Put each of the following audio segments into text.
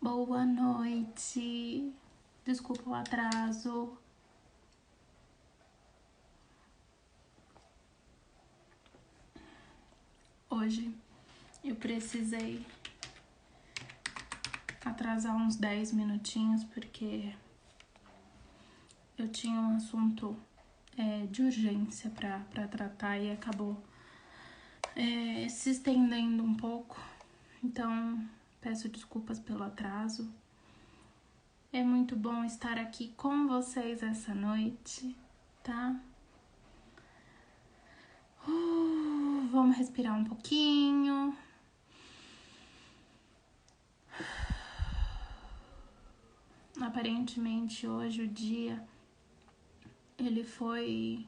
Boa noite. Desculpa o atraso. Hoje eu precisei atrasar uns 10 minutinhos porque eu tinha um assunto de urgência para tratar e acabou se estendendo um pouco. Então, peço desculpas pelo atraso. É muito bom estar aqui com vocês essa noite, tá? Vamos respirar um pouquinho. Aparentemente hoje o dia ele foi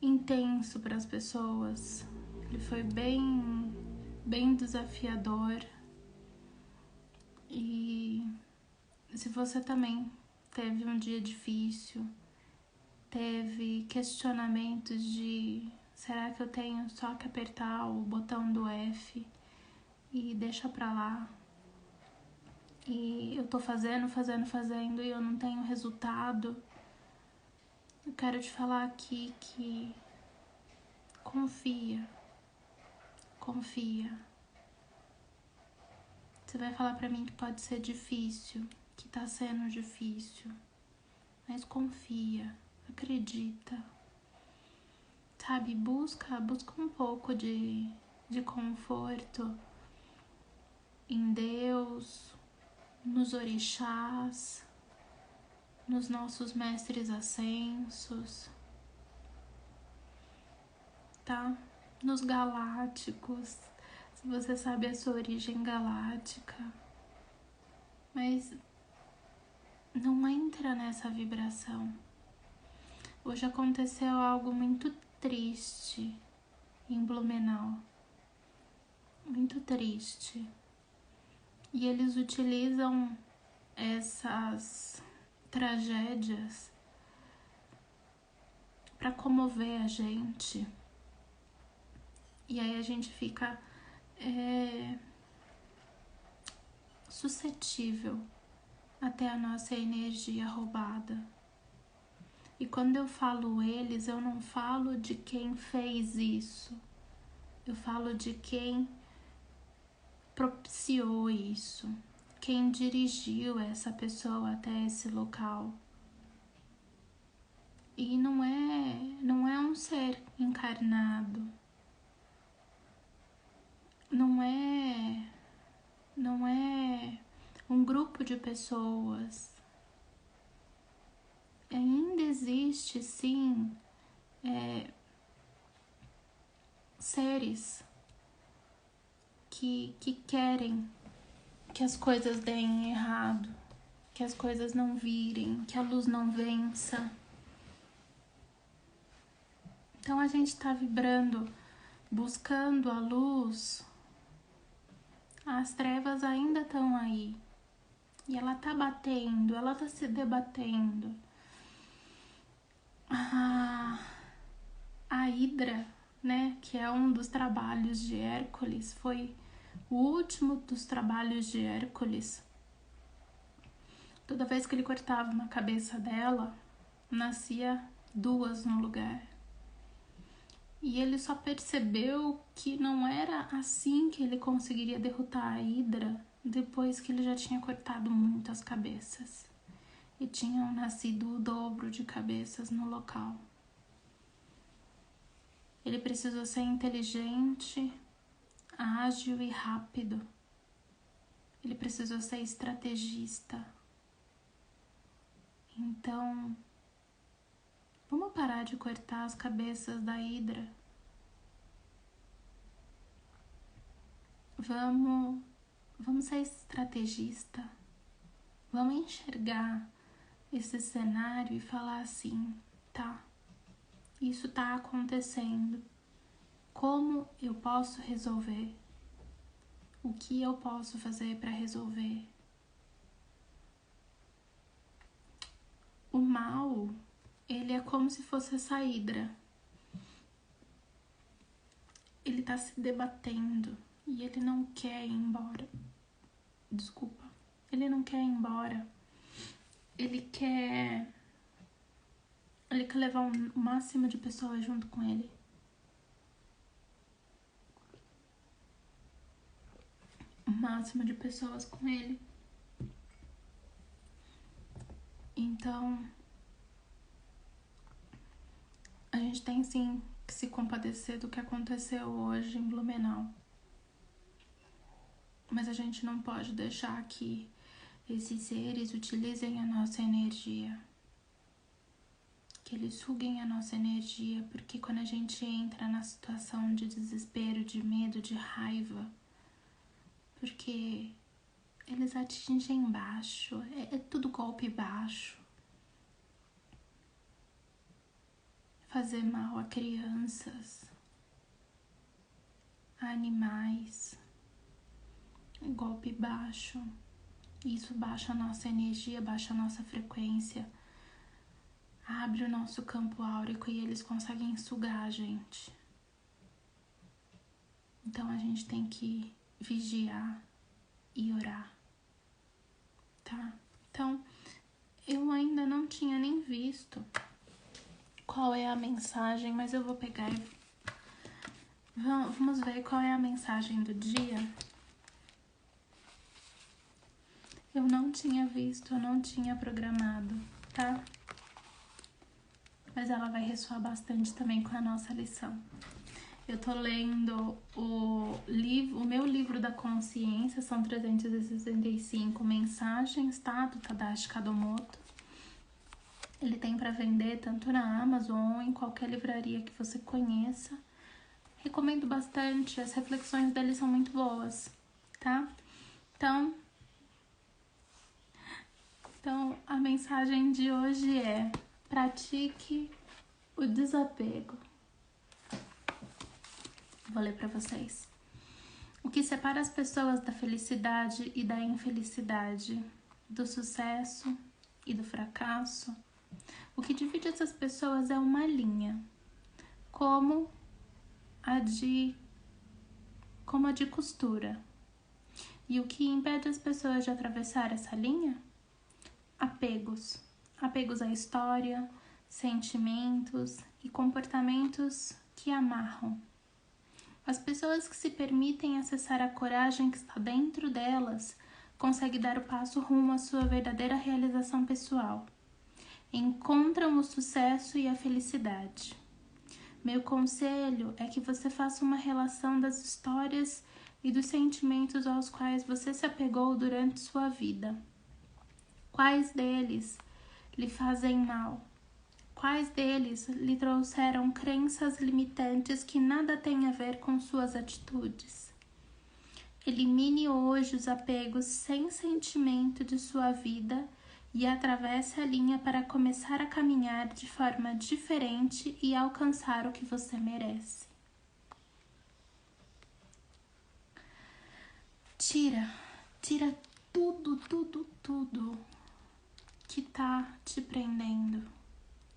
intenso para as pessoas. Ele foi bem desafiador. E se você também teve um dia difícil, teve questionamentos de será que eu tenho só que apertar o botão do F e deixa pra lá, e eu tô fazendo e eu não tenho resultado, eu quero te falar aqui que confia. Você vai falar pra mim que pode ser difícil, que tá sendo difícil, mas confia, acredita, sabe? Busca um pouco de conforto em Deus, nos orixás, nos nossos mestres ascensos, tá? Nos galácticos, se você sabe a sua origem galáctica. Mas não entra nessa vibração. Hoje aconteceu algo muito triste em Blumenau. Muito triste. E eles utilizam essas tragédias para comover a gente. E aí a gente fica suscetível até a nossa energia roubada. E quando eu falo eles, eu não falo de quem fez isso. Eu falo de quem propiciou isso, quem dirigiu essa pessoa até esse local. E não é um ser encarnado. Não é um grupo de pessoas. Ainda existe, sim, seres que querem que as coisas deem errado, que as coisas não virem, que a luz não vença. Então a gente tá vibrando, buscando a luz. As trevas ainda estão aí. E ela tá batendo, ela tá se debatendo. A Hidra, né, que é um dos trabalhos de Hércules, foi o último dos trabalhos de Hércules. Toda vez que ele cortava uma cabeça dela, nascia duas no lugar. E ele só percebeu que não era assim que ele conseguiria derrotar a Hidra depois que ele já tinha cortado muitas cabeças. E tinham nascido o dobro de cabeças no local. Ele precisou ser inteligente, ágil e rápido. Ele precisou ser estrategista. Então, vamos parar de cortar as cabeças da Hidra. Vamos ser estrategista. Vamos enxergar esse cenário e falar assim, tá? Isso tá acontecendo. Como eu posso resolver? O que eu posso fazer para resolver? O mal, ele é como se fosse essa hidra. Ele tá se debatendo e ele não quer ir embora. Desculpa. Ele não quer ir embora. Ele quer levar o máximo de pessoas junto com ele. O máximo de pessoas com ele. Então, a gente tem sim que se compadecer do que aconteceu hoje em Blumenau. Mas a gente não pode deixar que esses seres utilizem a nossa energia. Que eles suguem a nossa energia, porque quando a gente entra na situação de desespero, de medo, de raiva, porque eles atingem baixo, é tudo golpe baixo. Fazer mal a crianças, a animais, golpe baixo. Isso baixa a nossa energia, baixa a nossa frequência, abre o nosso campo áurico e eles conseguem sugar a gente. Então a gente tem que vigiar e orar, tá? Então, eu ainda não tinha nem visto qual é a mensagem, mas eu vou pegar e vamos ver qual é a mensagem do dia. Eu não tinha visto, eu não tinha programado, tá? Mas ela vai ressoar bastante também com a nossa lição. Eu tô lendo o meu livro da consciência, são 365 mensagens, tá? Do Tadashi Kadomoto. Ele tem para vender tanto na Amazon ou em qualquer livraria que você conheça. Recomendo bastante, as reflexões dele são muito boas, tá? Então, a mensagem de hoje é: pratique o desapego. Vou ler para vocês. O que separa as pessoas da felicidade e da infelicidade, do sucesso e do fracasso, o que divide essas pessoas é uma linha, como a de costura. E o que impede as pessoas de atravessar essa linha? Apegos. Apegos à história, sentimentos e comportamentos que amarram. As pessoas que se permitem acessar a coragem que está dentro delas conseguem dar o passo rumo à sua verdadeira realização pessoal. Encontram o sucesso e a felicidade. Meu conselho é que você faça uma relação das histórias e dos sentimentos aos quais você se apegou durante sua vida. Quais deles lhe fazem mal? Quais deles lhe trouxeram crenças limitantes que nada têm a ver com suas atitudes? Elimine hoje os apegos sem sentimento de sua vida e atravesse a linha para começar a caminhar de forma diferente e alcançar o que você merece. Tira tudo que tá te prendendo.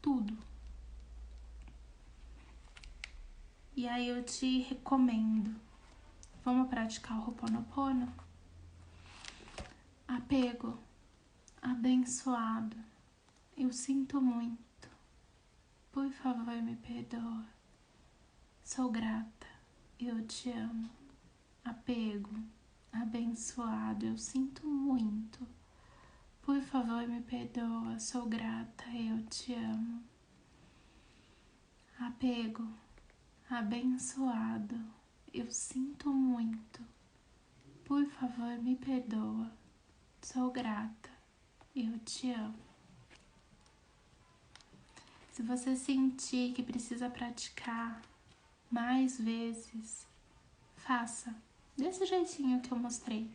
Tudo. E aí eu te recomendo, vamos praticar o Ho'oponopono? Apego, abençoado, eu sinto muito, por favor me perdoa, sou grata, eu te amo. Apego, abençoado, eu sinto muito, por favor me perdoa, sou grata, eu te amo. Apego, abençoado, eu sinto muito, por favor me perdoa, sou grata, eu te amo. Se você sentir que precisa praticar mais vezes, faça desse jeitinho que eu mostrei.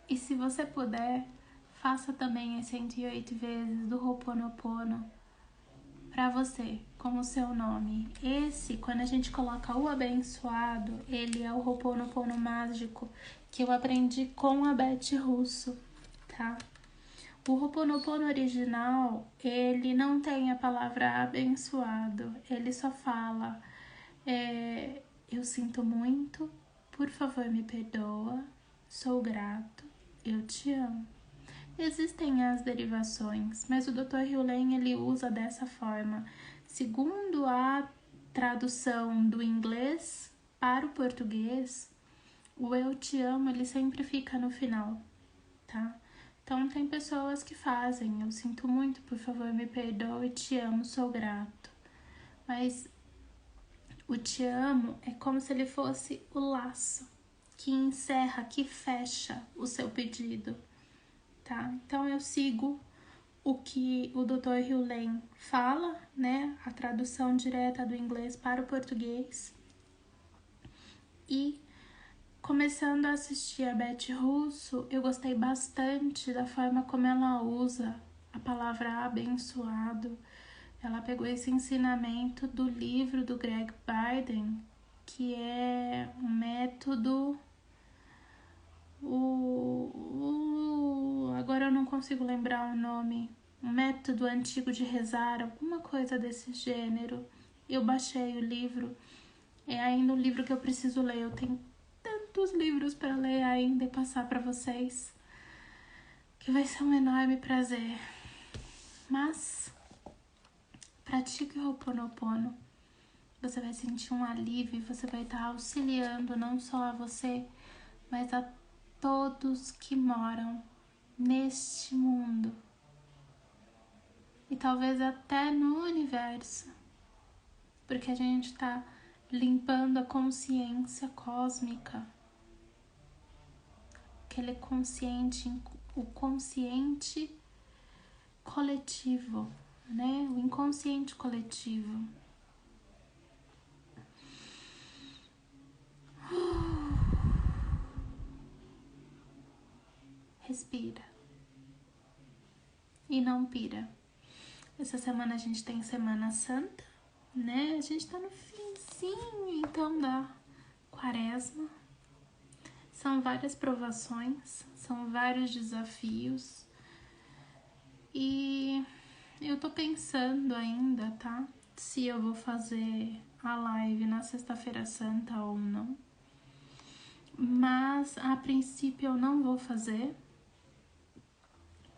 E se você puder, faça também as 108 vezes do Ho'oponopono para você, com o seu nome. Esse, quando a gente coloca o abençoado, ele é o Ho'oponopono mágico que eu aprendi com a Beth Russo, tá? O Ho'oponopono original, ele não tem a palavra abençoado, ele só fala eu sinto muito, por favor me perdoa, sou grato, eu te amo. Existem as derivações, mas o Dr. Hewlett ele usa dessa forma. Segundo a tradução do inglês para o português, o eu te amo ele sempre fica no final, tá? Então tem pessoas que fazem, eu sinto muito, por favor me perdoe, te amo, sou grato. Mas o te amo é como se ele fosse o laço que encerra, que fecha o seu pedido, tá? Então eu sigo o que o Dr. Hewlett fala, né? A tradução direta do inglês para o português. E começando a assistir a Beth Russo, eu gostei bastante da forma como ela usa a palavra abençoado. Ela pegou esse ensinamento do livro do Greg Barden, que é um método... agora eu não consigo lembrar o nome. Um método antigo de rezar, alguma coisa desse gênero. Eu baixei o livro. É ainda um livro que eu preciso ler. Eu tenho tantos livros para ler ainda e passar para vocês, que vai ser um enorme prazer. Mas pratique o Ho'oponopono. Você vai sentir um alívio, você vai estar auxiliando não só a você, mas a todos que moram neste mundo e talvez até no universo, porque a gente está limpando a consciência cósmica, aquele consciente, o consciente coletivo, né? O inconsciente coletivo. Respira e não pira. Essa semana a gente tem Semana Santa, né? A gente tá no finzinho, então, da Quaresma. São várias provações, são vários desafios. E eu tô pensando ainda, tá? Se eu vou fazer a live na Sexta-feira Santa ou não. Mas, a princípio, eu não vou fazer,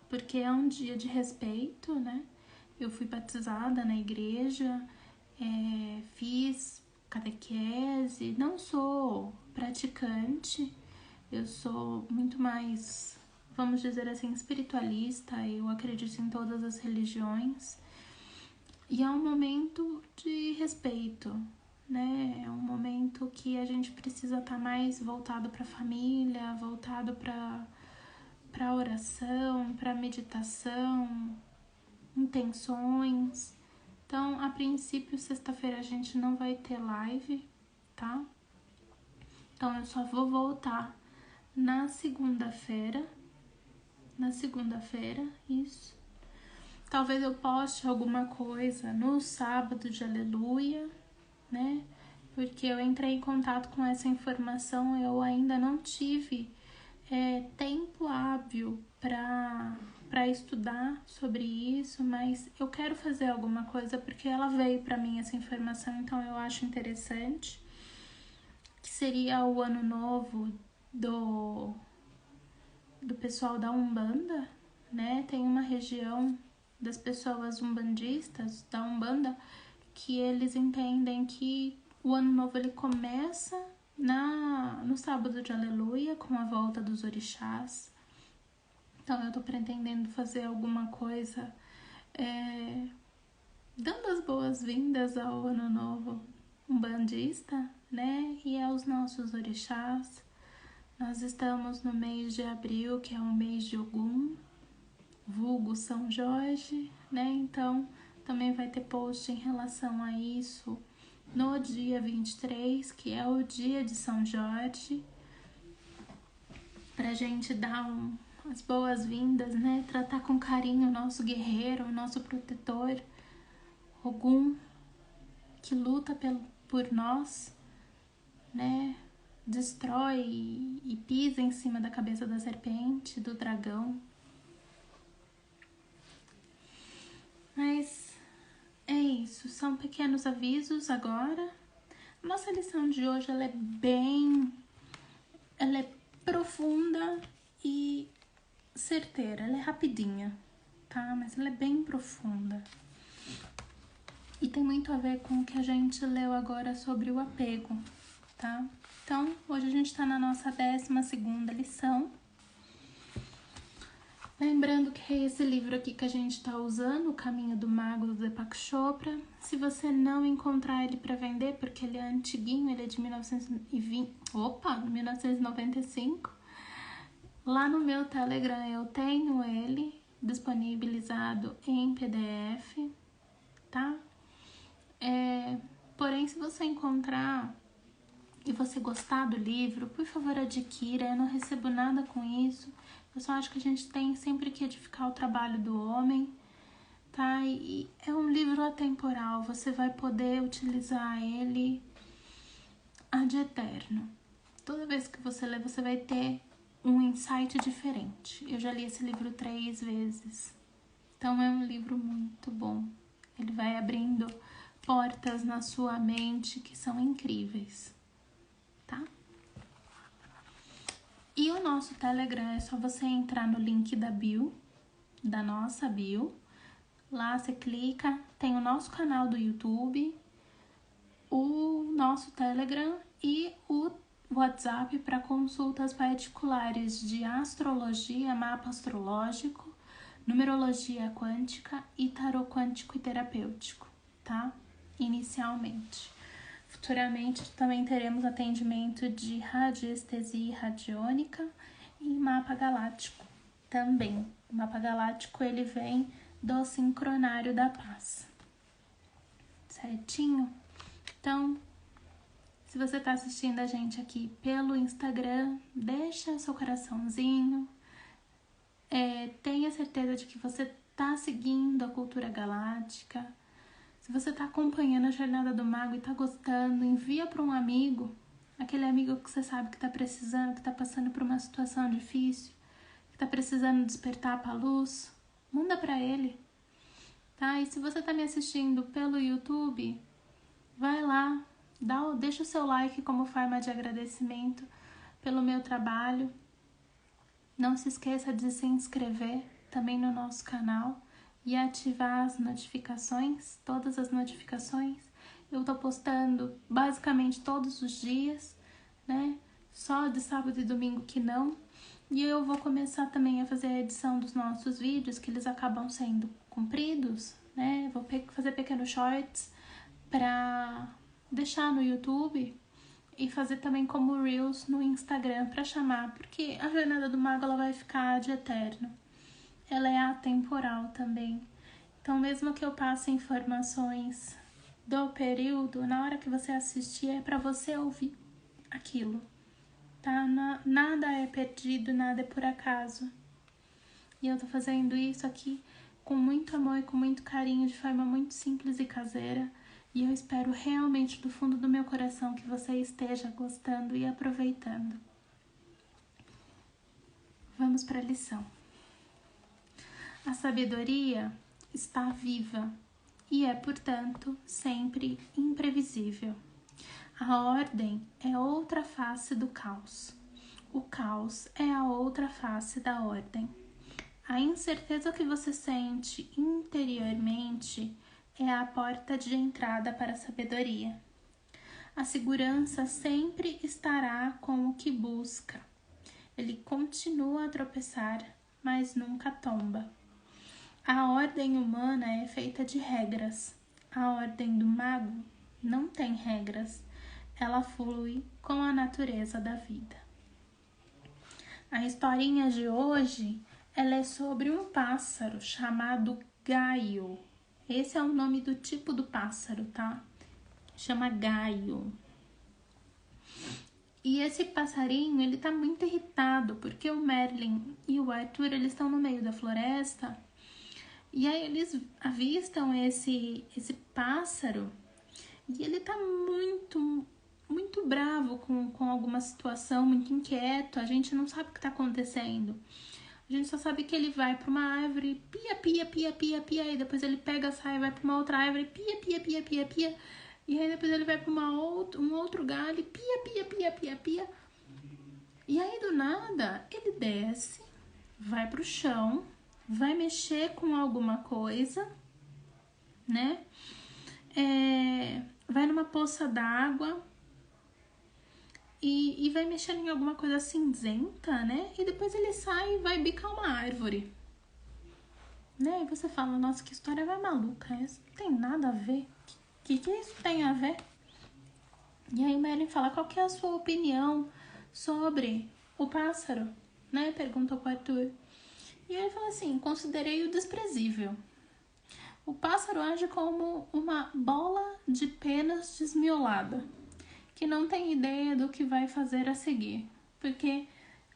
porque é um dia de respeito, né? Eu fui batizada na igreja, fiz catequese, não sou praticante, eu sou muito mais, vamos dizer assim, espiritualista, eu acredito em todas as religiões. E é um momento de respeito, né? É um momento que a gente precisa estar mais voltado para a família, voltado para oração, para meditação, intenções. Então, a princípio, sexta-feira a gente não vai ter live, tá? Então, eu só vou voltar na segunda-feira. Na segunda-feira, isso. Talvez eu poste alguma coisa no sábado de Aleluia, né? Porque eu entrei em contato com essa informação, eu ainda não tive tempo hábil para estudar sobre isso, mas eu quero fazer alguma coisa porque ela veio para mim essa informação, então eu acho interessante, que seria o ano novo do pessoal da Umbanda, né? Tem uma região das pessoas umbandistas da Umbanda que eles entendem que o ano novo ele começa no sábado de Aleluia, com a volta dos orixás. Então eu tô pretendendo fazer alguma coisa dando as boas-vindas ao ano novo umbandista, né? E aos nossos orixás. Nós estamos no mês de abril, que é o mês de Ogum, vulgo São Jorge, né? Então também vai ter post em relação a isso no dia 23, que é o dia de São Jorge, pra gente dar as boas-vindas, né? Tratar com carinho o nosso guerreiro, o nosso protetor, Ogum, que luta por nós, né? Destrói e pisa em cima da cabeça da serpente, do dragão. Mas é isso, são pequenos avisos agora. Nossa lição de hoje ela é profunda e certeira, ela é rapidinha, tá? Mas ela é bem profunda. E tem muito a ver com o que a gente leu agora sobre o apego, tá? Então, hoje a gente tá na nossa 12ª lição. Lembrando que é esse livro aqui que a gente tá usando, O Caminho do Mago, do Deepak Chopra. Se você não encontrar ele para vender, porque ele é antiguinho, ele é de 1995, lá no meu Telegram eu tenho ele disponibilizado em PDF, tá? Porém, se você encontrar e você gostar do livro, por favor adquira, eu não recebo nada com isso. Eu só acho que a gente tem sempre que edificar o trabalho do homem, tá? E é um livro atemporal, você vai poder utilizar ele ad eterno. Toda vez que você lê, você vai ter um insight diferente. Eu já li esse livro 3 vezes, então é um livro muito bom. Ele vai abrindo portas na sua mente que são incríveis, tá? E o nosso Telegram é só você entrar no link da bio, da nossa bio. Lá você clica, tem o nosso canal do YouTube, o nosso Telegram e o WhatsApp para consultas particulares de astrologia, mapa astrológico, numerologia quântica e tarô quântico e terapêutico, tá? Inicialmente. Futuramente também teremos atendimento de radiestesia radiônica e mapa galáctico também. O mapa galáctico ele vem do sincronário da paz, certinho? Então, se você está assistindo a gente aqui pelo Instagram, deixa seu coraçãozinho, tenha certeza de que você está seguindo a cultura galáctica. Se você está acompanhando a Jornada do Mago e está gostando, envia para um amigo, aquele amigo que você sabe que está precisando, que está passando por uma situação difícil, que está precisando despertar para a luz, manda para ele, tá? E se você está me assistindo pelo YouTube, vai lá, deixa o seu like como forma de agradecimento pelo meu trabalho. Não se esqueça de se inscrever também no nosso canal e ativar as notificações, todas as notificações. Eu tô postando basicamente todos os dias, né? Só de sábado e domingo que não. E eu vou começar também a fazer a edição dos nossos vídeos, que eles acabam sendo compridos, né? Vou fazer pequenos shorts pra deixar no YouTube e fazer também como Reels no Instagram pra chamar, porque a Jornada do Mago ela vai ficar de eterno. Ela é atemporal também. Então, mesmo que eu passe informações do período, na hora que você assistir, é para você ouvir aquilo, tá? Nada é perdido, nada é por acaso. E eu tô fazendo isso aqui com muito amor e com muito carinho, de forma muito simples e caseira. E eu espero realmente do fundo do meu coração que você esteja gostando e aproveitando. Vamos para a lição. A sabedoria está viva e é, portanto, sempre imprevisível. A ordem é outra face do caos. O caos é a outra face da ordem. A incerteza que você sente interiormente é a porta de entrada para a sabedoria. A segurança sempre estará com o que busca. Ele continua a tropeçar, mas nunca tomba. A ordem humana é feita de regras. A ordem do mago não tem regras. Ela flui com a natureza da vida. A historinha de hoje, ela é sobre um pássaro chamado gaio. Esse é o nome do tipo do pássaro, tá? Chama gaio. E esse passarinho, ele tá muito irritado, porque o Merlin e o Arthur, eles estão no meio da floresta. E aí eles avistam esse pássaro e ele tá muito bravo com alguma situação, muito inquieto. A gente não sabe o que tá acontecendo. A gente só sabe que ele vai pra uma árvore, pia, pia, pia, pia, pia, e depois ele pega, sai e vai pra uma outra árvore, pia, pia, pia, pia, pia. E aí depois ele vai pra um outro galho, pia, pia, pia, pia, pia. E aí do nada ele desce vai pro chão, vai mexer com alguma coisa, né? Vai numa poça d'água e vai mexendo em alguma coisa cinzenta, né? E depois ele sai e vai bicar uma árvore. Né? E você fala, nossa, que história vai maluca, isso não tem nada a ver. Que isso tem a ver? E aí Merlin fala, qual que é a sua opinião sobre o pássaro? Né? Perguntou para Arthur. E ele fala assim, considerei-o desprezível. O pássaro age como uma bola de penas desmiolada, que não tem ideia do que vai fazer a seguir. Porque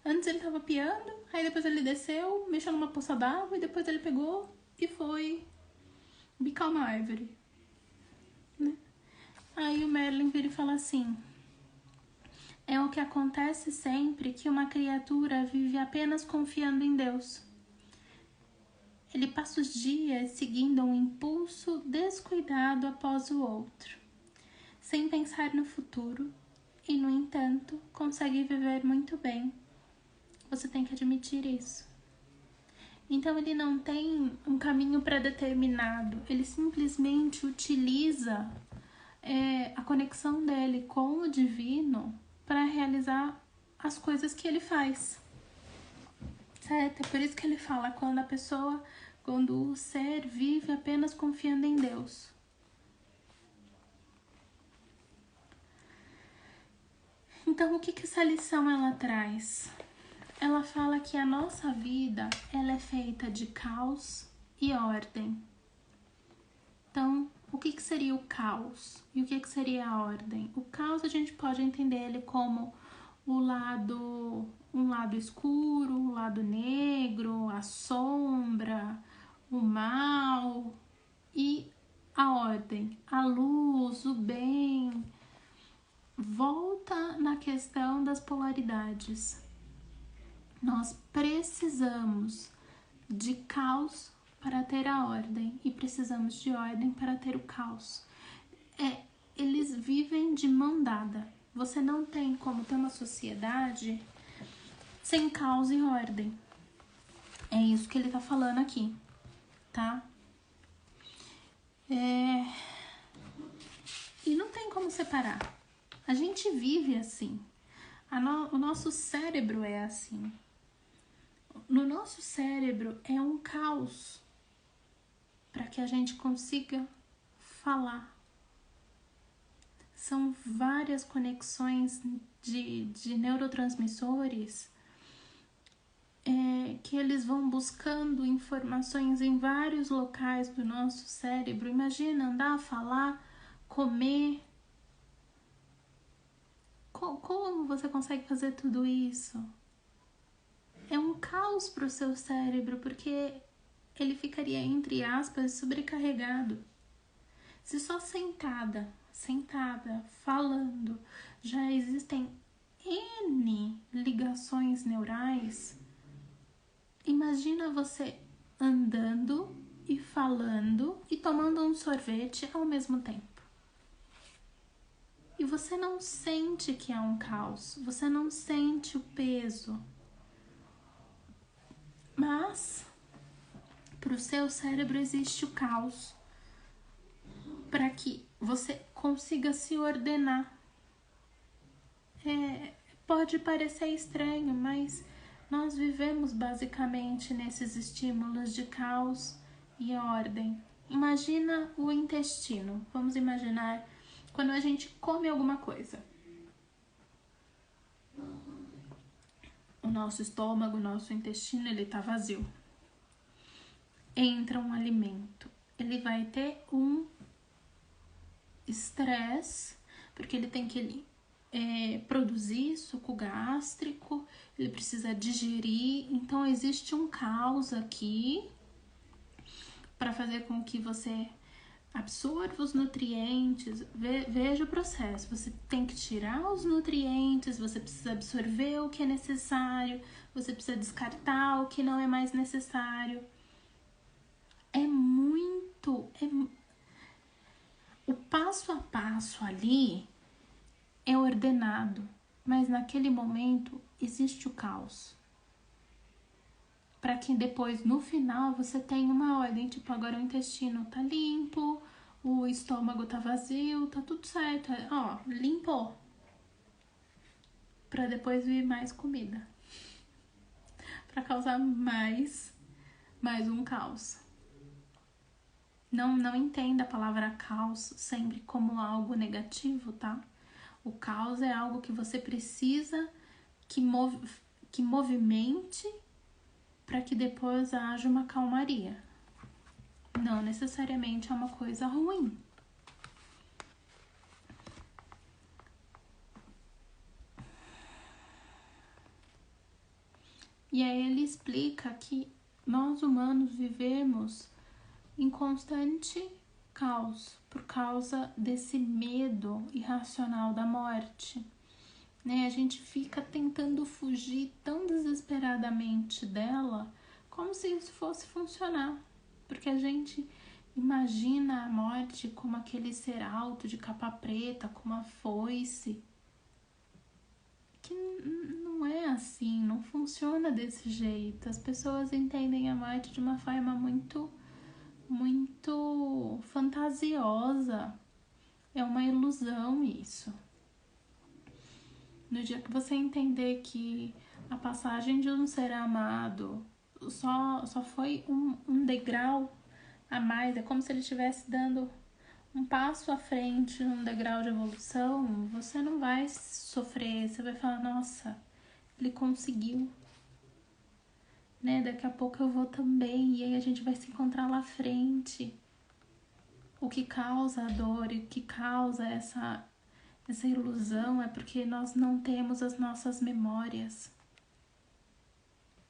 antes ele estava piando, aí depois ele desceu, mexeu numa poça d'água e depois ele pegou e foi bicar uma árvore. Né? Aí o Merlin vira e fala assim, é o que acontece sempre que uma criatura vive apenas confiando em Deus. Ele passa os dias seguindo um impulso descuidado após o outro, sem pensar no futuro, e, no entanto, consegue viver muito bem. Você tem que admitir isso. Então, ele não tem um caminho pré-determinado, ele simplesmente utiliza a conexão dele com o divino para realizar as coisas que ele faz. Certo? É por isso que ele fala quando o ser vive apenas confiando em Deus. Então, o que essa lição ela traz? Ela fala que a nossa vida ela é feita de caos e ordem. Então, o que seria o caos? E o que seria a ordem? O caos a gente pode entender ele como um lado escuro, um lado negro, a sombra, o mal, e a ordem, a luz, o bem. Volta na questão das polaridades. Nós precisamos de caos para ter a ordem e precisamos de ordem para ter o caos. Eles vivem de mão dada. Você não tem como ter uma sociedade sem caos e ordem. É isso que ele tá falando aqui, tá? E não tem como separar. A gente vive assim. O nosso cérebro é assim. No nosso cérebro é um caos para que a gente consiga falar. São várias conexões de neurotransmissores que eles vão buscando informações em vários locais do nosso cérebro. Imagina andar, falar, comer. Como você consegue fazer tudo isso? É um caos para o seu cérebro, porque ele ficaria, entre aspas, sobrecarregado. Se só sentada, falando, já existem N ligações neurais, imagina você andando e falando e tomando um sorvete ao mesmo tempo. E você não sente que é um caos, você não sente o peso. Mas para o seu cérebro existe o caos, para que você consiga se ordenar. Pode parecer estranho, mas nós vivemos basicamente nesses estímulos de caos e ordem. Imagina o intestino. Vamos imaginar quando a gente come alguma coisa. O nosso estômago, o nosso intestino, ele tá vazio. Entra um alimento. Ele vai ter um estresse, porque ele tem que produzir suco gástrico, ele precisa digerir, então existe um caos aqui para fazer com que você absorva os nutrientes. Veja o processo, você tem que tirar os nutrientes, você precisa absorver o que é necessário, você precisa descartar o que não é mais necessário. O passo a passo ali é ordenado, mas naquele momento existe o caos. para que depois, no final, você tenha uma ordem, tipo, agora o intestino tá limpo, o estômago tá vazio, tá tudo certo, ó, limpou. Pra depois vir mais comida. Pra causar mais um caos. Não entenda a palavra caos sempre como algo negativo, tá? O caos é algo que você precisa que movimente para que depois haja uma calmaria. Não necessariamente é uma coisa ruim. E aí ele explica que nós humanos vivemos em constante caos por causa desse medo irracional da morte. Né? A gente fica tentando fugir tão desesperadamente dela como se isso fosse funcionar. Porque a gente imagina a morte como aquele ser alto de capa preta, com uma foice. Que não é assim, não funciona desse jeito. As pessoas entendem a morte de uma forma muito fantasiosa. É uma ilusão isso. No dia que você entender que a passagem de um ser amado só foi um degrau a mais, é como se ele estivesse dando um passo à frente num degrau de evolução, você não vai sofrer, você vai falar, nossa, ele conseguiu, né? Daqui a pouco eu vou também, e aí a gente vai se encontrar lá à frente. O que causa a dor e o que causa essa ilusão é porque nós não temos as nossas memórias.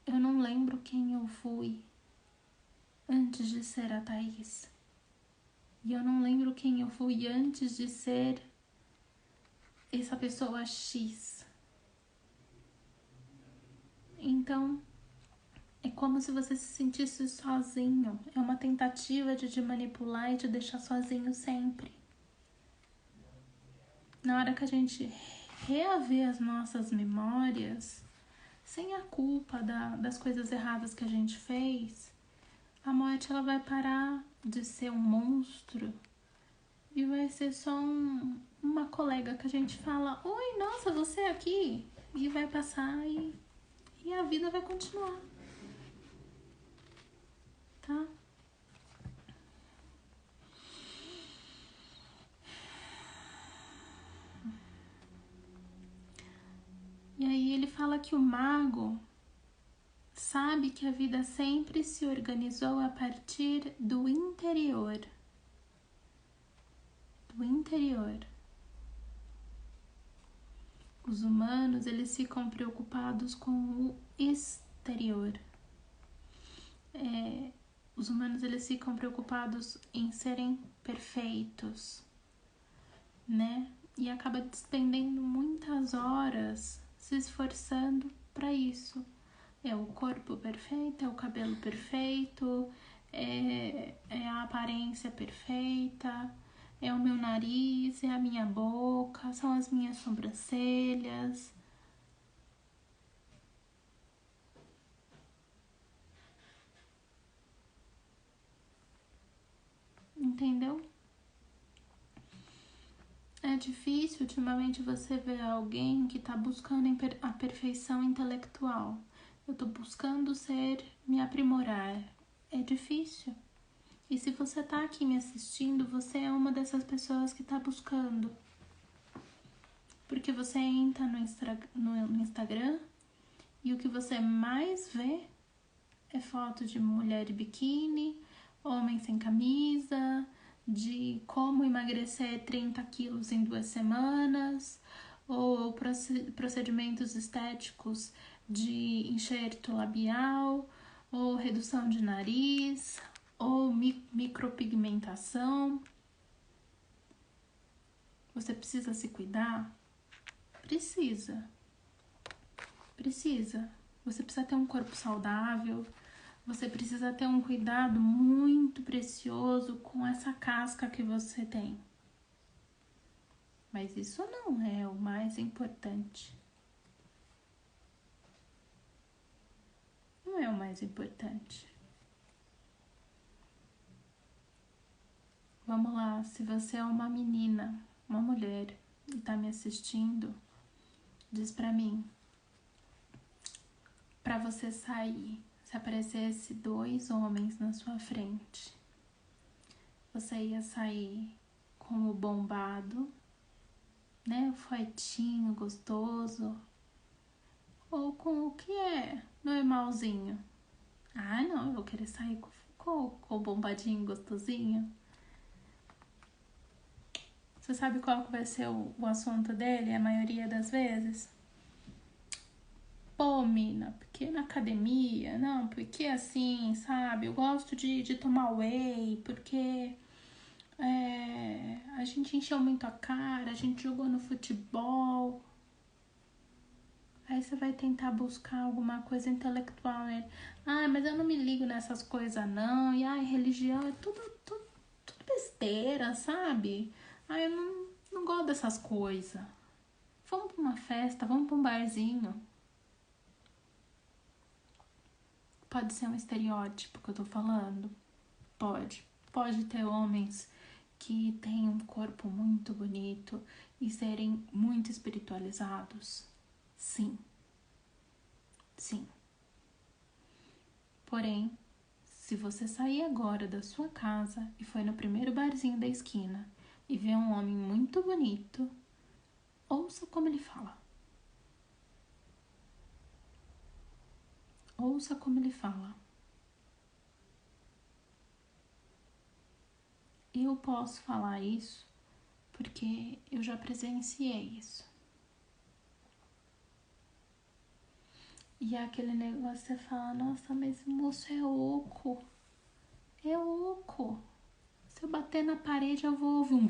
Eu não lembro quem eu fui antes de ser a Thaís. E eu não lembro quem eu fui antes de ser essa pessoa X. Então, é como se você se sentisse sozinho. É uma tentativa de te manipular e te deixar sozinho sempre. Na hora que a gente reaver as nossas memórias, sem a culpa das coisas erradas que a gente fez, a morte ela vai parar de ser um monstro e vai ser só uma colega que a gente fala, oi, nossa, você é aqui? E vai passar e a vida vai continuar, tá? E aí ele fala que o mago sabe que a vida sempre se organizou a partir do interior. Do interior. Os humanos, eles ficam preocupados com o exterior. Os humanos, eles ficam preocupados em serem perfeitos, né? E acaba despendendo muitas horas se esforçando para isso. É o corpo perfeito, é o cabelo perfeito, é a aparência perfeita, é o meu nariz, é a minha boca, são as minhas sobrancelhas. Entendeu? É difícil ultimamente você ver alguém que tá buscando a perfeição intelectual. Eu tô buscando me aprimorar. É difícil. E se você tá aqui me assistindo, você é uma dessas pessoas que tá buscando. Porque você entra no Instagram e o que você mais vê é foto de mulher de biquíni, homem sem camisa, de como emagrecer 30 quilos em 2 semanas, ou procedimentos estéticos de enxerto labial, ou redução de nariz, ou micropigmentação. Você precisa se cuidar? Precisa. Você precisa ter um corpo saudável. Você precisa ter um cuidado muito precioso com essa casca que você tem. Mas isso não é o mais importante. Não é o mais mais importante. Vamos lá, se você é uma menina, uma mulher e tá me assistindo, diz pra mim, pra você sair, se aparecesse 2 homens na sua frente, você ia sair com o bombado, né, o fortinho, gostoso, ou com o que é normalzinho? Ah, não, eu vou querer sair com o bombadinho gostosinho. Você sabe qual que vai ser o assunto dele a maioria das vezes? Pô, mina, porque na academia? Não, porque assim, sabe? Eu gosto de tomar whey, porque a gente encheu muito a cara, a gente jogou no futebol. Aí você vai tentar buscar alguma coisa intelectual nele. Ah, mas eu não me ligo nessas coisas não. E religião é tudo besteira, sabe? Ah, eu não gosto dessas coisas. Vamos pra uma festa, vamos pra um barzinho. Pode ser um estereótipo que eu tô falando? Pode. Pode ter homens que têm um corpo muito bonito e serem muito espiritualizados. Sim. Sim. Porém, se você sair agora da sua casa e foi no primeiro barzinho da esquina e vê um homem muito bonito, ouça como ele fala. Ouça como ele fala. Eu posso falar isso porque eu já presenciei isso. E é aquele negócio, você fala, nossa, mas o moço é oco. É oco. Se eu bater na parede, eu vou ouvir um...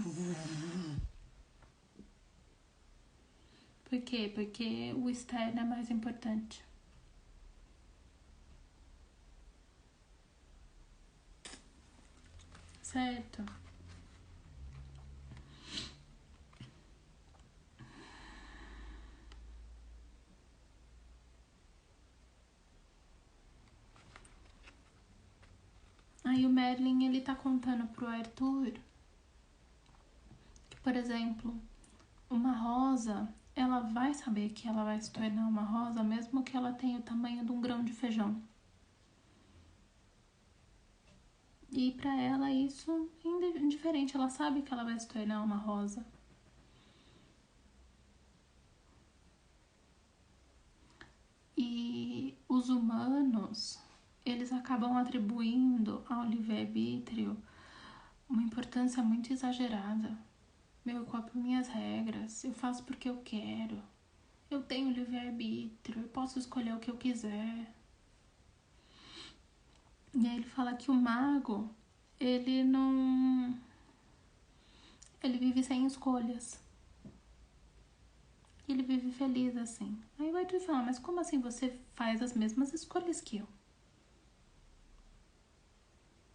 Por quê? Porque o externo é mais importante. Certo? Aí o Merlin, ele tá contando pro Arthur que, por exemplo, uma rosa, ela vai saber que ela vai se tornar uma rosa mesmo que ela tenha o tamanho de um grão de feijão. E pra ela isso é indiferente, ela sabe que ela vai se tornar uma rosa. E os humanos, eles acabam atribuindo ao livre-arbítrio uma importância muito exagerada. Meu corpo, minhas regras, eu faço porque eu quero. Eu tenho livre-arbítrio, eu posso escolher o que eu quiser. E aí ele fala que o mago, ele não... ele vive sem escolhas. Ele vive feliz assim. Aí vai te falar, mas como assim você faz as mesmas escolhas que eu?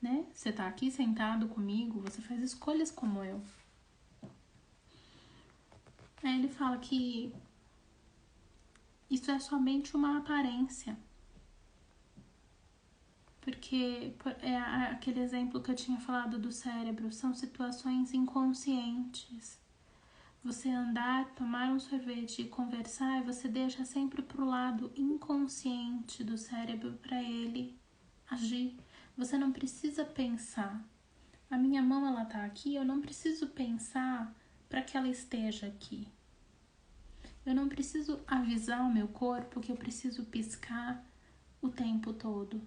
Né? Você tá aqui sentado comigo, você faz escolhas como eu. Aí ele fala que isso é somente uma aparência. Porque é aquele exemplo que eu tinha falado do cérebro, são situações inconscientes. Você andar, tomar um sorvete e conversar, você deixa sempre pro lado inconsciente do cérebro para ele agir. Você não precisa pensar. A minha mão, ela tá aqui, eu não preciso pensar para que ela esteja aqui. Eu não preciso avisar o meu corpo que eu preciso piscar o tempo todo.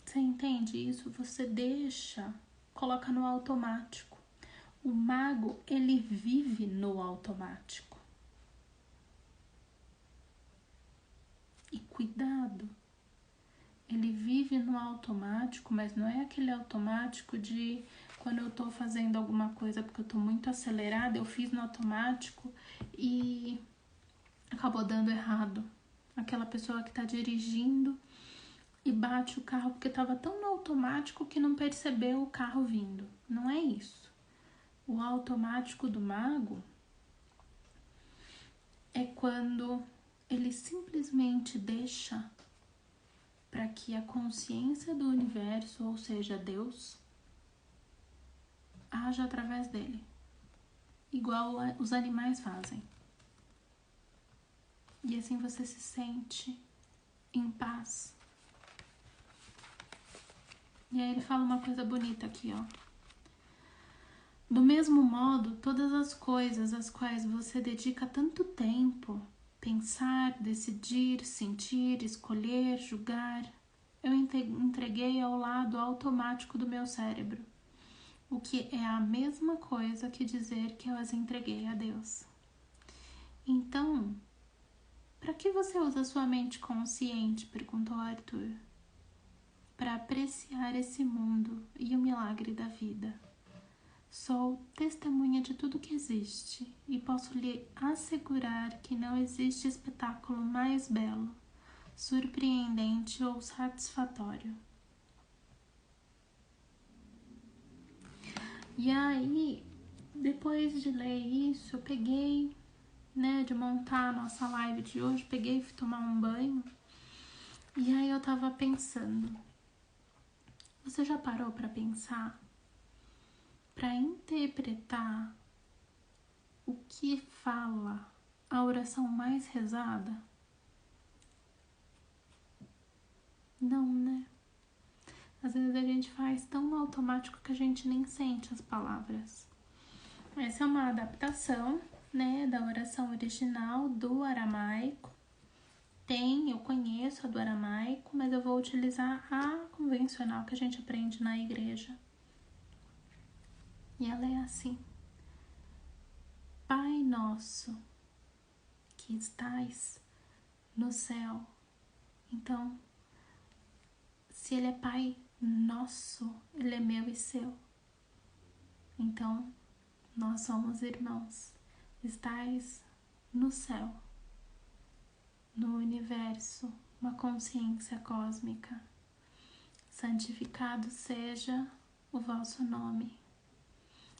Você entende isso? Você deixa, coloca no automático. O mago, ele vive no automático. E cuidado, ele vive no automático, mas não é aquele automático de quando eu tô fazendo alguma coisa porque eu tô muito acelerada, eu fiz no automático e acabou dando errado. Aquela pessoa que tá dirigindo e bate o carro porque tava tão no automático que não percebeu o carro vindo. Não é isso. O automático do mago é quando ele simplesmente deixa para que a consciência do universo, ou seja, Deus, haja através dele, igual os animais fazem. E assim você se sente em paz. E aí ele fala uma coisa bonita aqui, ó. Do mesmo modo, todas as coisas às quais você dedica tanto tempo, pensar, decidir, sentir, escolher, julgar, eu entreguei ao lado automático do meu cérebro, o que é a mesma coisa que dizer que eu as entreguei a Deus. Então, para que você usa sua mente consciente? Perguntou Arthur. Para apreciar esse mundo e o milagre da vida. Sou testemunha de tudo que existe e posso lhe assegurar que não existe espetáculo mais belo, surpreendente ou satisfatório. E aí, depois de ler isso, eu peguei, de montar a nossa live de hoje, peguei e fui tomar um banho. E aí eu tava pensando, você já parou para pensar? Para interpretar o que fala a oração mais rezada? Não, né? Às vezes a gente faz tão automático que a gente nem sente as palavras. Essa é uma adaptação, da oração original do aramaico. Eu conheço a do aramaico, mas eu vou utilizar a convencional que a gente aprende na igreja. E ela é assim: Pai nosso, que estais no céu. Então, se ele é Pai nosso, ele é meu e seu. Então, nós somos irmãos. Estais no céu, no universo, uma consciência cósmica. Santificado seja o vosso nome.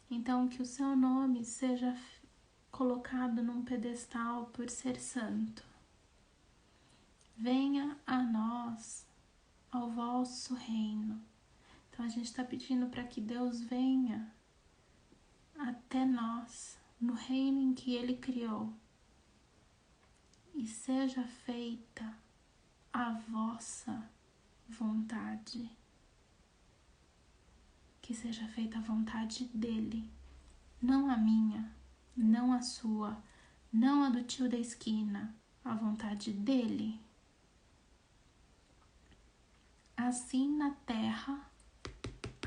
Então, que o seu nome seja colocado num pedestal por ser santo. Venha a nós, ao vosso reino. Então, a gente está pedindo para que Deus venha até nós, no reino em que Ele criou, e seja feita a vossa vontade. Que seja feita a vontade dEle, não a minha, não a sua, não a do tio da esquina, a vontade dEle. Assim na terra,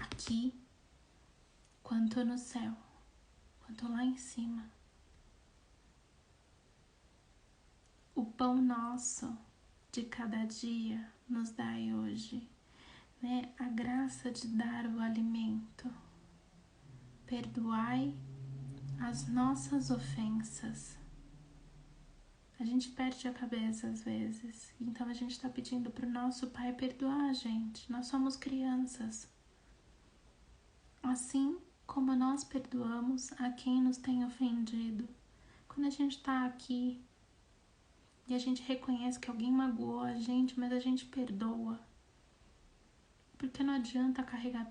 aqui, quanto no céu, quanto lá em cima. O pão nosso de cada dia nos dai hoje, a graça de dar o alimento. Perdoai as nossas ofensas. A gente perde a cabeça às vezes, então a gente está pedindo para o nosso Pai perdoar a gente. Nós somos crianças. Assim como nós perdoamos a quem nos tem ofendido. Quando a gente está aqui e a gente reconhece que alguém magoou a gente, mas a gente perdoa. Porque não adianta carregar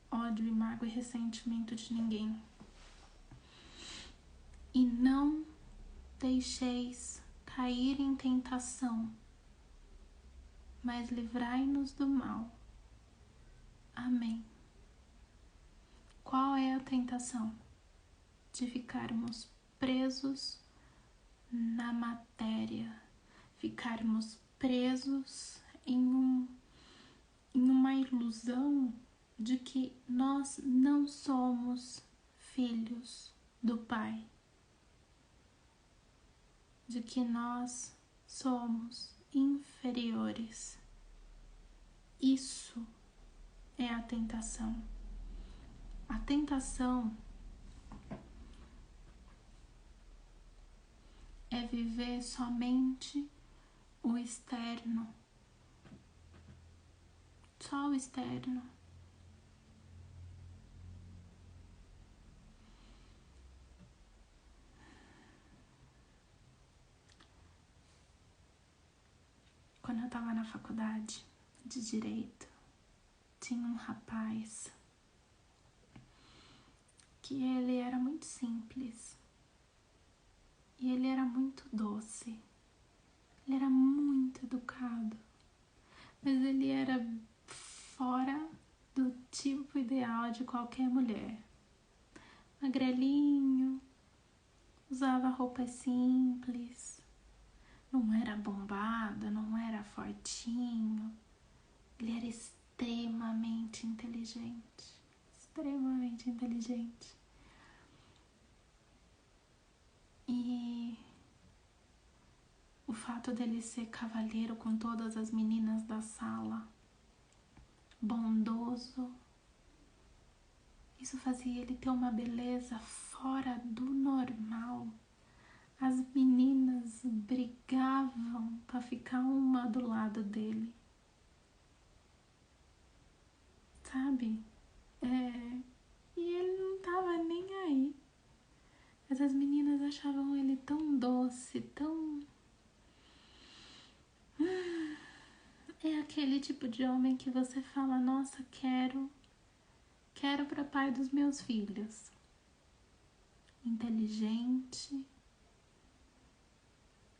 ódio e mágoa e ressentimento de ninguém. E não deixeis cair em tentação, mas livrai-nos do mal. Amém. Qual é a tentação? De ficarmos presos na matéria, ficarmos presos em uma ilusão de que nós não somos filhos do Pai, de que nós somos inferiores. Isso é a tentação. A tentação é viver somente o externo, só o externo. quando eu tava na faculdade de Direito, tinha um rapaz que ele era muito simples e ele era muito doce, ele era muito educado, mas ele era fora do tipo ideal de qualquer mulher. Magrelinho, usava roupas simples, não era bombado, não era fortinho. Ele era extremamente inteligente, extremamente inteligente. E o fato dele ser cavalheiro com todas as meninas da sala, bondoso, isso fazia ele ter uma beleza fora do normal. As meninas brigavam para ficar uma do lado dele, sabe? E ele não tava nem aí. Mas as meninas achavam ele tão doce, tão... É aquele tipo de homem que você fala, nossa, quero para pai dos meus filhos. Inteligente,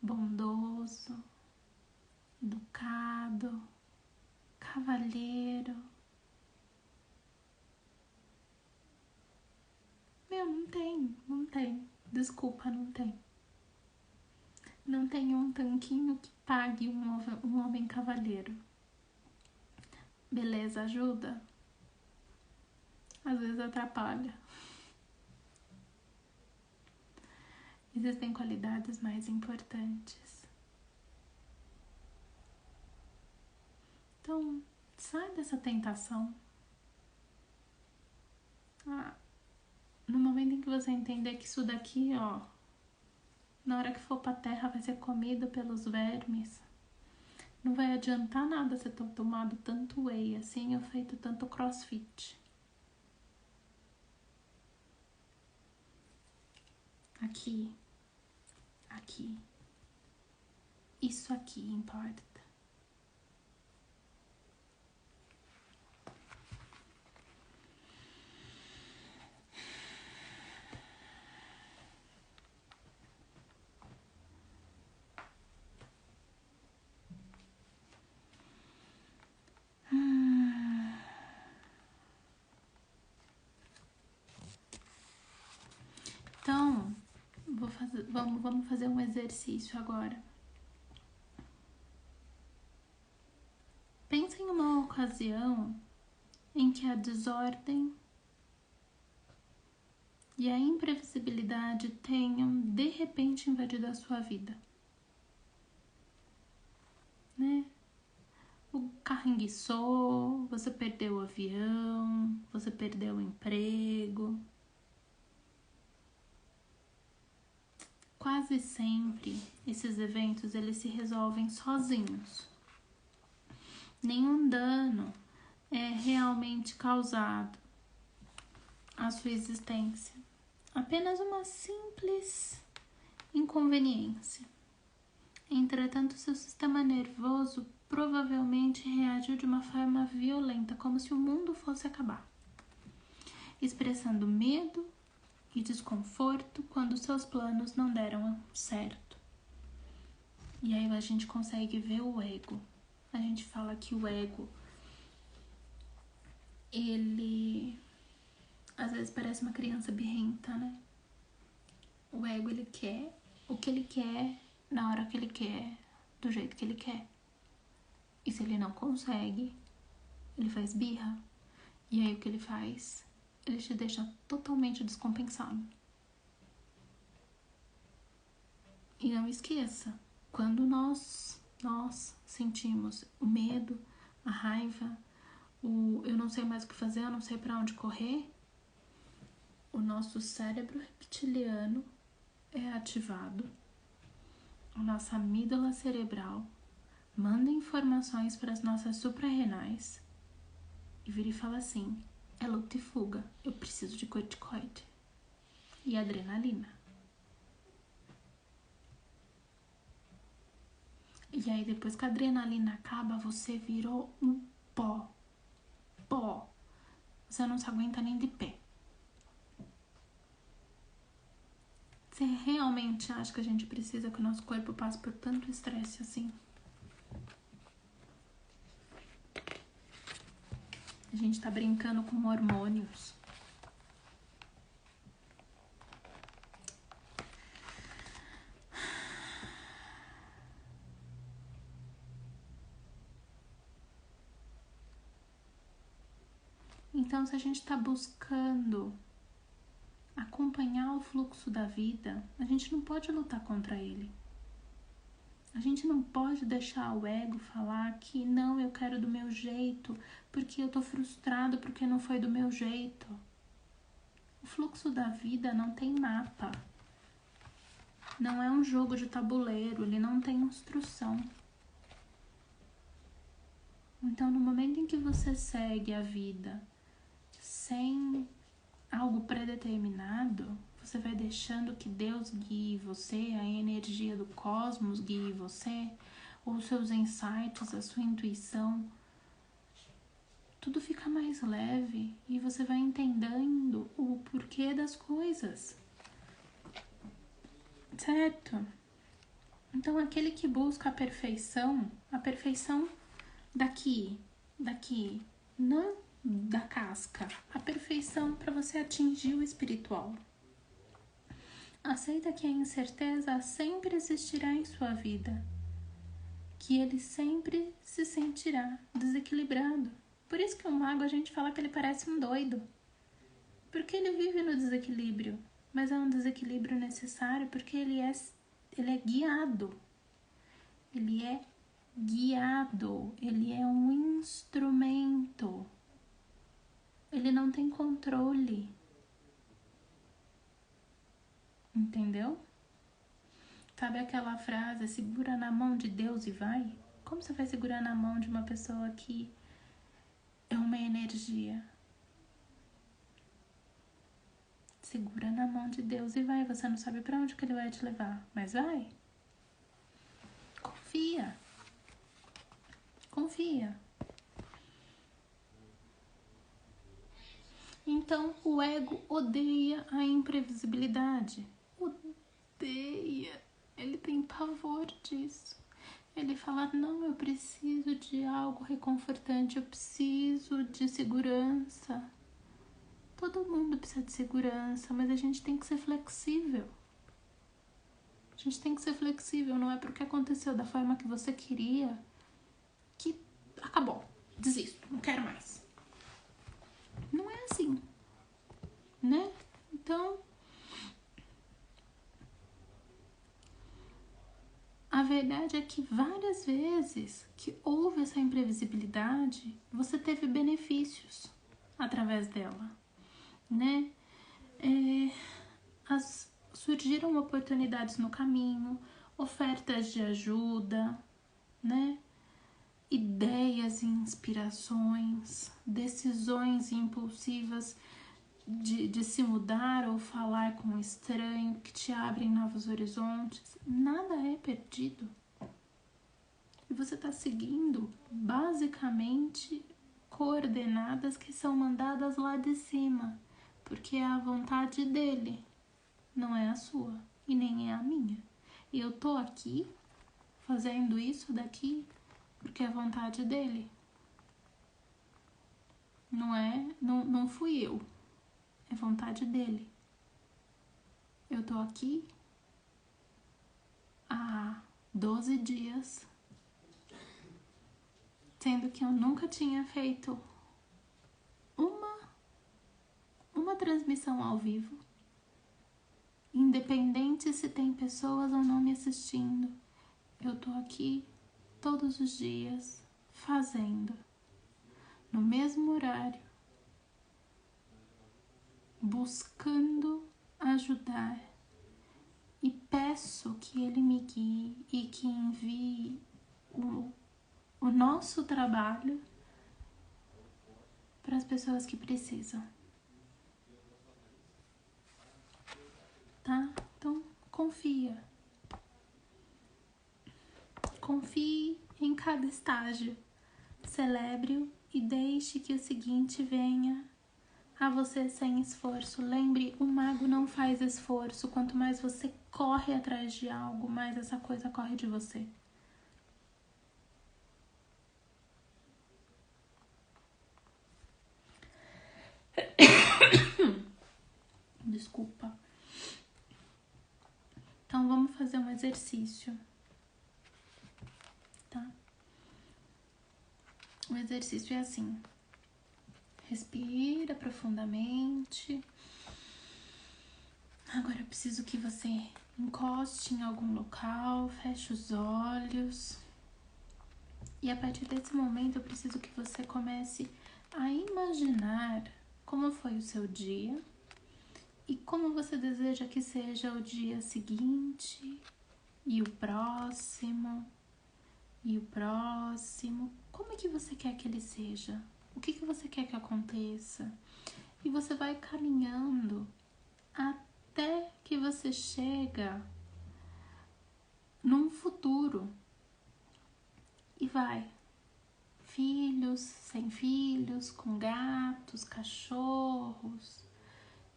bondoso, educado, cavalheiro. Meu, não tem. Desculpa, não tem. Não tem um tanquinho que pague um homem cavalheiro. Beleza, ajuda? Às vezes atrapalha. Existem qualidades mais importantes. Então, sai dessa tentação. No momento em que você entender que isso daqui, ó, na hora que for pra terra vai ser comido pelos vermes, não vai adiantar nada você ter tomado tanto whey assim ou feito tanto crossfit. Aqui. Isso aqui importa. Então, vamos fazer um exercício agora. Pensa em uma ocasião em que a desordem e a imprevisibilidade tenham de repente invadido a sua vida, né? O carro enguiçou, você perdeu o avião, você perdeu o emprego. Quase sempre esses eventos eles se resolvem sozinhos. Nenhum dano é realmente causado à sua existência. Apenas uma simples inconveniência. Entretanto, seu sistema nervoso provavelmente reagiu de uma forma violenta, como se o mundo fosse acabar, expressando medo e desconforto quando seus planos não deram certo. E aí a gente consegue ver o ego. A gente fala que o ego, ele às vezes parece uma criança birrenta, né? O ego, ele quer o que ele quer, na hora que ele quer, do jeito que ele quer. E se ele não consegue, ele faz birra. E aí o que ele faz? Ele te deixa totalmente descompensado. E não esqueça, quando nós sentimos o medo, a raiva, o eu não sei mais o que fazer, eu não sei para onde correr, o nosso cérebro reptiliano é ativado. A nossa amígdala cerebral manda informações para as nossas suprarrenais e vira e fala assim: é luta e fuga, eu preciso de corticoide e adrenalina. E aí depois que a adrenalina acaba, você virou um pó. Pó. Você não se aguenta nem de pé. Você realmente acha que a gente precisa que o nosso corpo passe por tanto estresse assim? A gente tá brincando com hormônios. Então, se a gente tá buscando acompanhar o fluxo da vida, a gente não pode lutar contra ele. A gente não pode deixar o ego falar que não, eu quero do meu jeito, porque eu tô frustrado porque não foi do meu jeito. O fluxo da vida não tem mapa. Não é um jogo de tabuleiro, ele não tem instrução. Então, no momento em que você segue a vida sem algo predeterminado, você vai deixando que Deus guie você, a energia do cosmos guie você, ou seus insights, a sua intuição. Tudo fica mais leve e você vai entendendo o porquê das coisas. Certo? Então, aquele que busca a perfeição daqui, não da casca, a perfeição para você atingir o espiritual. Aceita que a incerteza sempre existirá em sua vida, que ele sempre se sentirá desequilibrado. Por isso que o mago a gente fala que ele parece um doido, porque ele vive no desequilíbrio, mas é um desequilíbrio necessário porque ele é guiado. Ele é guiado, ele é um instrumento. Ele não tem controle. Entendeu? Sabe aquela frase, segura na mão de Deus e vai? Como você vai segurar na mão de uma pessoa que é uma energia? Segura na mão de Deus e vai. Você não sabe pra onde que ele vai te levar, mas vai. Confia. Confia. Então, o ego odeia a imprevisibilidade. Odeia. Ele tem pavor disso. Ele fala, não, eu preciso de algo reconfortante, eu preciso de segurança. Todo mundo precisa de segurança, mas a gente tem que ser flexível. A gente tem que ser flexível, não é porque aconteceu da forma que você queria que acabou, desisto, não quero mais. Não é assim, né? Então, a verdade é que várias vezes que houve essa imprevisibilidade, você teve benefícios através dela, né? Surgiram oportunidades no caminho, ofertas de ajuda, né? Ideias e inspirações, decisões impulsivas de se mudar ou falar com um estranho que te abrem novos horizontes. Nada é perdido. E você está seguindo basicamente coordenadas que são mandadas lá de cima, porque é a vontade dele, não é a sua e nem é a minha. E eu tô aqui fazendo isso daqui porque é a vontade dele. Não fui eu. É vontade dele. Eu tô aqui há 12 dias, sendo que eu nunca tinha feito uma transmissão ao vivo, independente se tem pessoas ou não me assistindo. Eu tô aqui todos os dias fazendo, no mesmo horário, buscando ajudar, e peço que ele me guie e que envie o nosso trabalho para as pessoas que precisam. Tá? Então, confia. Confie em cada estágio. Celebre-o e deixe que o seguinte venha a você sem esforço. Lembre, o mago não faz esforço. Quanto mais você corre atrás de algo, mais essa coisa corre de você. Desculpa. Então vamos fazer um exercício, tá? O exercício é assim. Respira profundamente. Agora eu preciso que você encoste em algum local, feche os olhos. E a partir desse momento eu preciso que você comece a imaginar como foi o seu dia e como você deseja que seja o dia seguinte e o próximo e o próximo. Como é que você quer que ele seja? O que você quer que aconteça? E você vai caminhando até que você chega num futuro e vai. Filhos, sem filhos, com gatos, cachorros,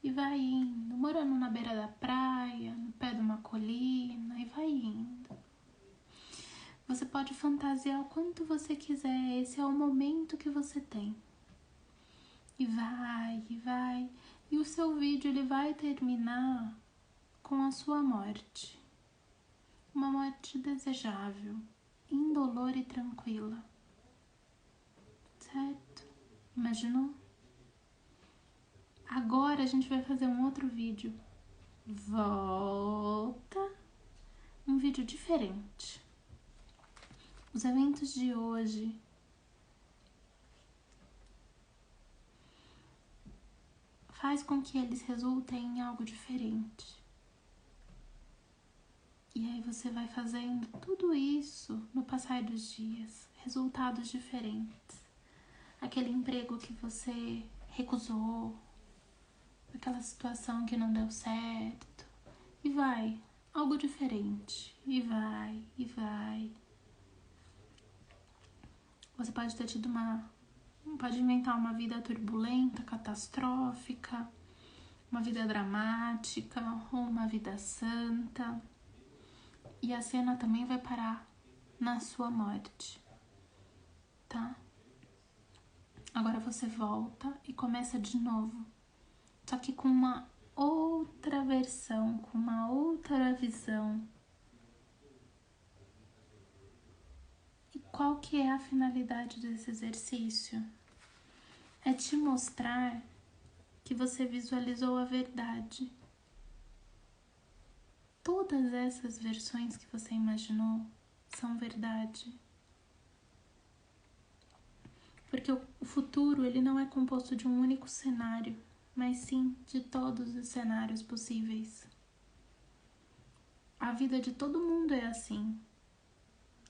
e vai indo, morando na beira da praia, no pé de uma colina, e vai indo. Você pode fantasiar o quanto você quiser, esse é o momento que você tem. E vai, e vai. E o seu vídeo ele vai terminar com a sua morte. Uma morte desejável, indolor e tranquila. Certo? Imaginou? Agora a gente vai fazer um outro vídeo. Volta. Um vídeo diferente. Os eventos de hoje faz com que eles resultem em algo diferente. E aí você vai fazendo tudo isso no passar dos dias. Resultados diferentes. Aquele emprego que você recusou, aquela situação que não deu certo. E vai, algo diferente. E vai, e vai. Você pode ter tido pode inventar uma vida turbulenta, catastrófica, uma vida dramática ou uma vida santa. E a cena também vai parar na sua morte, tá? Agora você volta e começa de novo, só que com uma outra versão, com uma outra visão. E qual que é a finalidade desse exercício? É te mostrar que você visualizou a verdade. Todas essas versões que você imaginou são verdade. Porque o futuro ele não é composto de um único cenário, mas sim de todos os cenários possíveis. A vida de todo mundo é assim.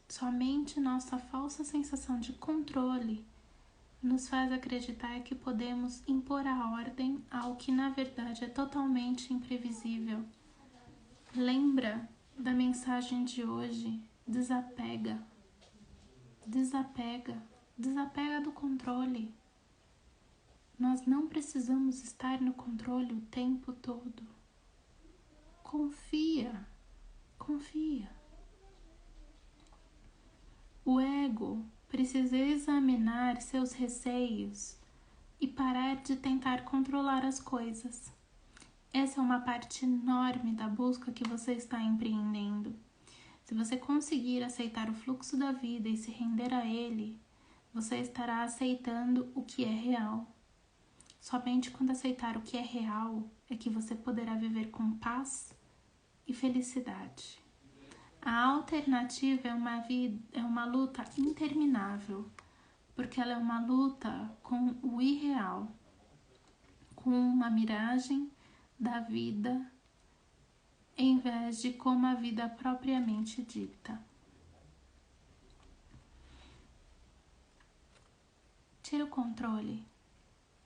Somente nossa falsa sensação de controle nos faz acreditar que podemos impor a ordem ao que na verdade é totalmente imprevisível. Lembra da mensagem de hoje? Desapega. Desapega. Desapega do controle. Nós não precisamos estar no controle o tempo todo. Confia. Confia. O ego precisa examinar seus receios e parar de tentar controlar as coisas. Essa é uma parte enorme da busca que você está empreendendo. Se você conseguir aceitar o fluxo da vida e se render a ele, você estará aceitando o que é real. Somente quando aceitar o que é real é que você poderá viver com paz e felicidade. A alternativa é uma luta interminável, porque ela é uma luta com o irreal, com uma miragem da vida, em vez de como a vida propriamente dita. Tira o controle,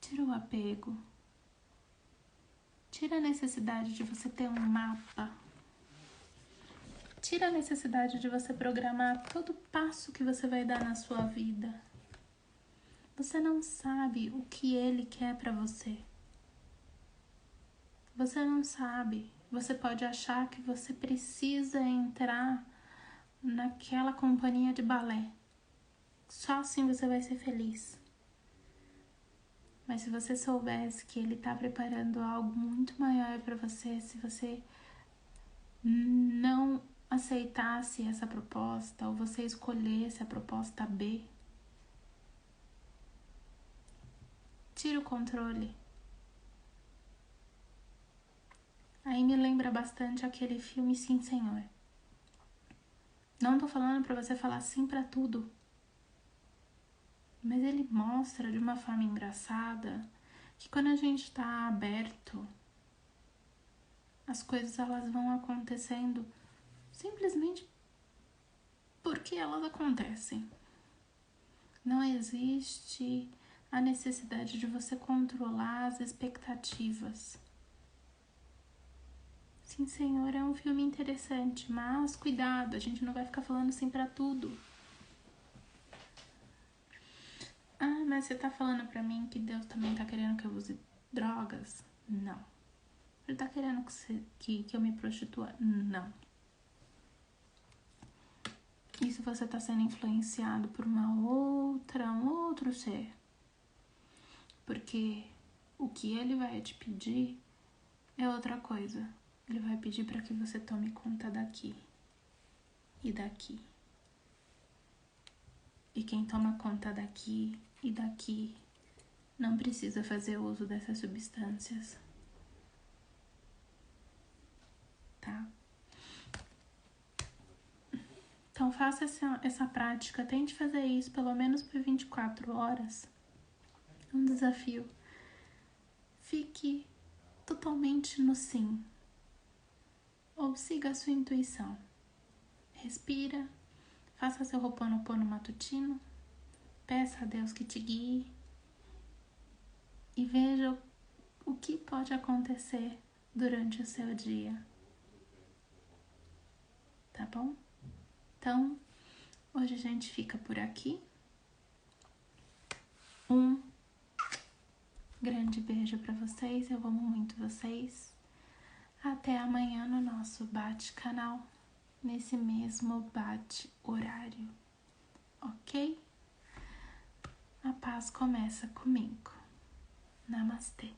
tira o apego, tira a necessidade de você ter um mapa, Tira a necessidade de você programar todo passo que você vai dar na sua vida. Você não sabe o que ele quer pra você. Você não sabe. Você pode achar que você precisa entrar naquela companhia de balé. Só assim você vai ser feliz. Mas se você soubesse que ele tá preparando algo muito maior pra você, se você não aceitasse essa proposta ou você escolhesse a proposta B, tira o controle. Aí me lembra bastante aquele filme Sim, Senhor. Não tô falando pra você falar sim pra tudo, mas ele mostra de uma forma engraçada que quando a gente tá aberto, as coisas elas vão acontecendo simplesmente porque elas acontecem. Não existe a necessidade de você controlar as expectativas. Sim, Senhor, é um filme interessante, mas cuidado, a gente não vai ficar falando sim pra tudo. Ah, mas você tá falando pra mim que Deus também tá querendo que eu use drogas? Não. Ele tá querendo que eu me prostitua? Não. E se você tá sendo influenciado por um outro ser? Porque o que ele vai te pedir é outra coisa. Ele vai pedir para que você tome conta daqui e daqui. E quem toma conta daqui e daqui não precisa fazer uso dessas substâncias. Tá? Então faça essa prática, tente fazer isso pelo menos por 24 horas. É um desafio. Fique totalmente no sim. Ou siga a sua intuição. Respira, faça seu Ho'oponopono matutino, peça a Deus que te guie e veja o que pode acontecer durante o seu dia. Tá bom? Então, hoje a gente fica por aqui. Um grande beijo pra vocês, eu amo muito vocês. Até amanhã no nosso bate-canal, nesse mesmo bate-horário, ok? A paz começa comigo. Namastê.